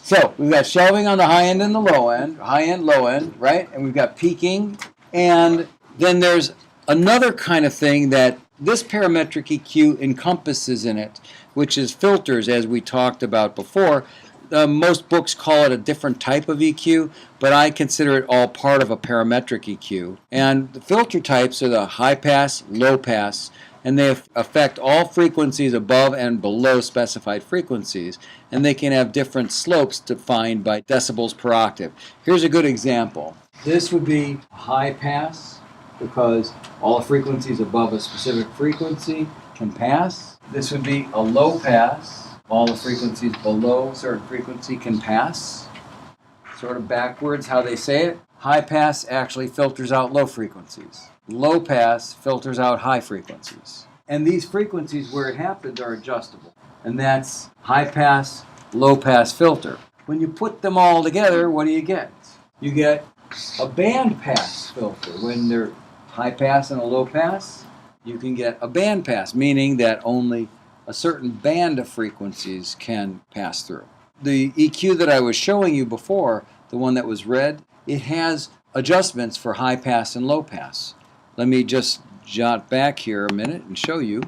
So we've got shelving on the high end and the low end, low end, right? And we've got peaking. And then there's another kind of thing that this parametric EQ encompasses in it, which is filters, as we talked about before. Most books call it a different type of EQ, but I consider it all part of a parametric EQ. And the filter types are the high pass, low pass, and they affect all frequencies above and below specified frequencies, and they can have different slopes defined by decibels per octave. Here's a good example. This would be a high pass because all the frequencies above a specific frequency can pass. This would be a low pass. All the frequencies below a certain frequency can pass. Sort of backwards how they say it. High pass actually filters out low frequencies. Low pass filters out high frequencies. And these frequencies where it happens are adjustable. And that's high pass, low pass filter. When you put them all together, what do you get? You get a band pass filter. When they're high pass and a low pass, you can get a band pass, meaning that only a certain band of frequencies can pass through. The EQ that I was showing you before, the one that was red, it has adjustments for high pass and low pass. Let me just jot back here a minute and show you.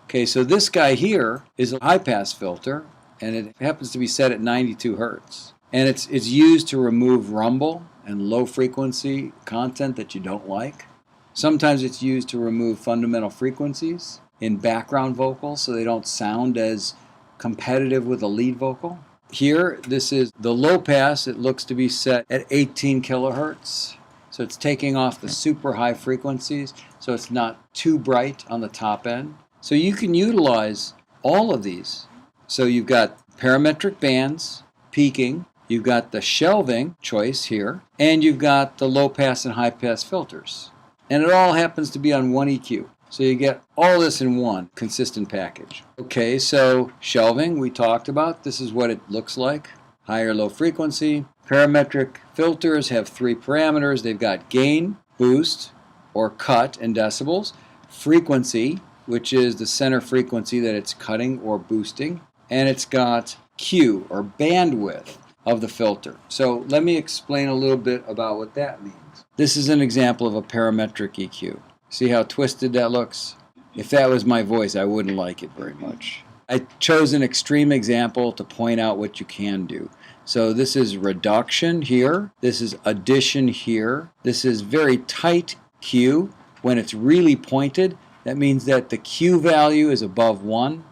Okay, so this guy here is a high pass filter, and it happens to be set at 92 hertz. And it's used to remove rumble and low frequency content that you don't like. Sometimes it's used to remove fundamental frequencies in background vocals so they don't sound as competitive with a lead vocal. Here, this is the low pass. It looks to be set at 18 kilohertz. So it's taking off the super high frequencies, so it's not too bright on the top end. So you can utilize all of these. So you've got parametric bands, peaking, you've got the shelving choice here, and you've got the low pass and high pass filters. And it all happens to be on one EQ. So you get all this in one consistent package. Okay, so shelving we talked about. This is what it looks like. High or low frequency. Parametric filters have three parameters. They've got gain, boost, or cut in decibels. Frequency, which is the center frequency that it's cutting or boosting. And it's got Q, or bandwidth, of the filter. So let me explain a little bit about what that means. This is an example of a parametric EQ. See how twisted that looks? If that was my voice, I wouldn't like it very much. I chose an extreme example to point out what you can do. So this is reduction here. This is addition here. This is very tight Q. When it's really pointed, that means that the Q value is above 1.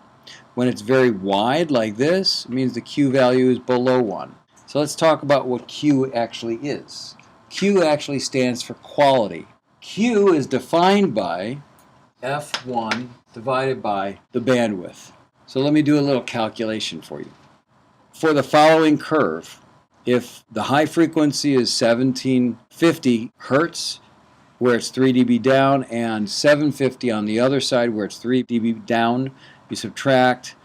When it's very wide like this, it means the Q value is below 1. So let's talk about what Q actually is. Q actually stands for quality. Q is defined by F1 divided by the bandwidth. So let me do a little calculation for you. For the following curve, if the high frequency is 1750 hertz, where it's 3 dB down, and 750 on the other side, where it's 3 dB down, you subtract,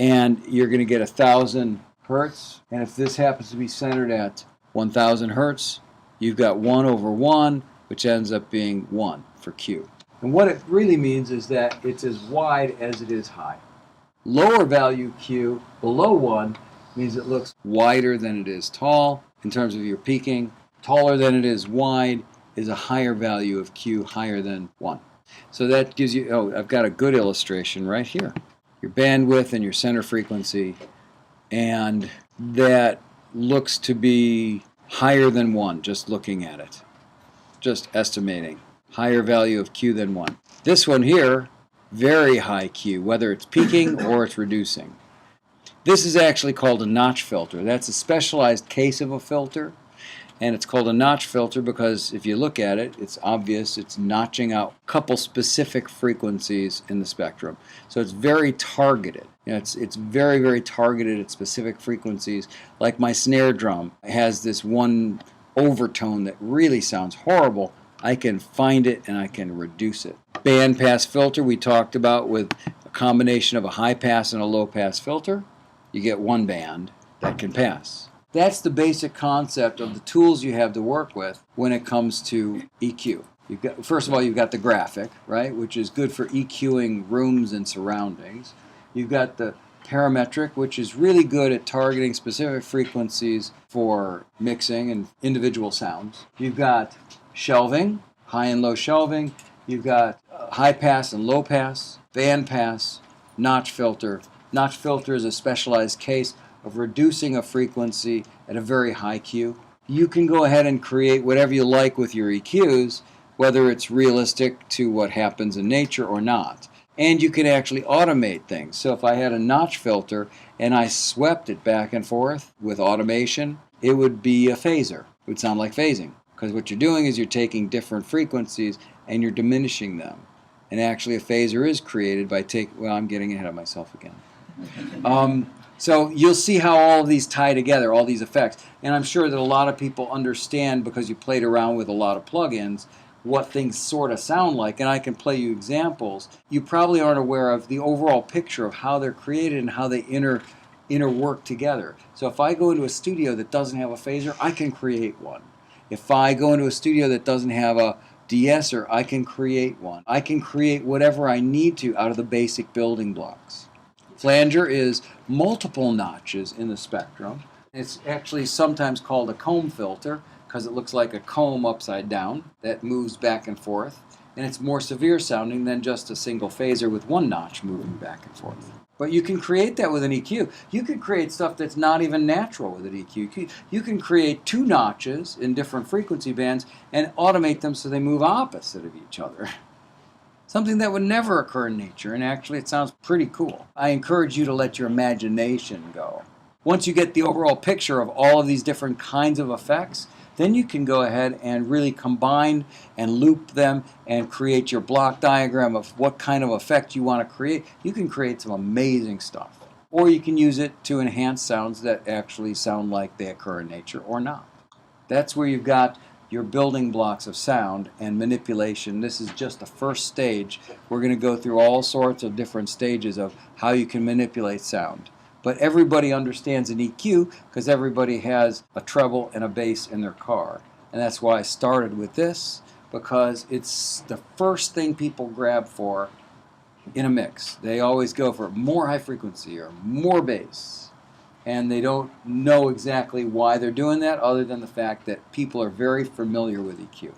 and you're going to get 1,000 hertz. And if this happens to be centered at 1,000 hertz, you've got 1 over 1, which ends up being 1 for Q. And what it really means is that it's as wide as it is high. Lower value Q below 1 means it looks wider than it is tall in terms of your peaking. Taller than it is wide is a higher value of Q, higher than 1. So that gives you, oh, I've got a good illustration right here. Your bandwidth and your center frequency, and that looks to be higher than 1 just looking at it. Just estimating. Higher value of Q than 1. This one here, very high Q, whether it's peaking or it's reducing. This is actually called a notch filter. That's a specialized case of a filter, and it's called a notch filter because if you look at it, it's obvious it's notching out a couple specific frequencies in the spectrum. So it's very targeted. You know, it's very, very targeted at specific frequencies. Like my snare drum has this one overtone that really sounds horrible. I can find it and I can reduce it. Band pass filter we talked about with a combination of a high pass and a low pass filter. You get one band that can pass. That's the basic concept of the tools you have to work with when it comes to EQ. You've got, first of all, you've got the graphic, right, which is good for EQing rooms and surroundings. You've got the parametric, which is really good at targeting specific frequencies for mixing and individual sounds. You've got shelving, high and low shelving. You've got high pass and low pass, band pass, notch filter. Notch filter is a specialized case of reducing a frequency at a very high Q. You can go ahead and create whatever you like with your EQs, whether it's realistic to what happens in nature or not. And you can actually automate things. So if I had a notch filter and I swept it back and forth with automation, it would be a phaser. It would sound like phasing. Because what you're doing is you're taking different frequencies and you're diminishing them. And actually a phaser is created by I'm getting ahead of myself again. So you'll see how all of these tie together, all these effects. And I'm sure that a lot of people understand, because you played around with a lot of plugins, what things sort of sound like, and I can play you examples. You probably aren't aware of the overall picture of how they're created and how they interwork together. So if I go into a studio that doesn't have a phaser, I can create one. If I go into a studio that doesn't have a de-esser, I can create one. I can create whatever I need to out of the basic building blocks. Flanger is multiple notches in the spectrum. It's actually sometimes called a comb filter because it looks like a comb upside down that moves back and forth. And it's more severe sounding than just a single phaser with one notch moving back and forth. But you can create that with an EQ. You can create stuff that's not even natural with an EQ. You can create two notches in different frequency bands and automate them so they move opposite of each other. Something that would never occur in nature, and actually it sounds pretty cool. I encourage you to let your imagination go. Once you get the overall picture of all of these different kinds of effects, then you can go ahead and really combine and loop them and create your block diagram of what kind of effect you want to create. You can create some amazing stuff. Or you can use it to enhance sounds that actually sound like they occur in nature or not. That's where you've got your building blocks of sound and manipulation. This is just the first stage. We're going to go through all sorts of different stages of how you can manipulate sound. But everybody understands an EQ because everybody has a treble and a bass in their car. And that's why I started with this, because it's the first thing people grab for in a mix. They always go for more high frequency or more bass. And they don't know exactly why they're doing that, other than the fact that people are very familiar with EQ.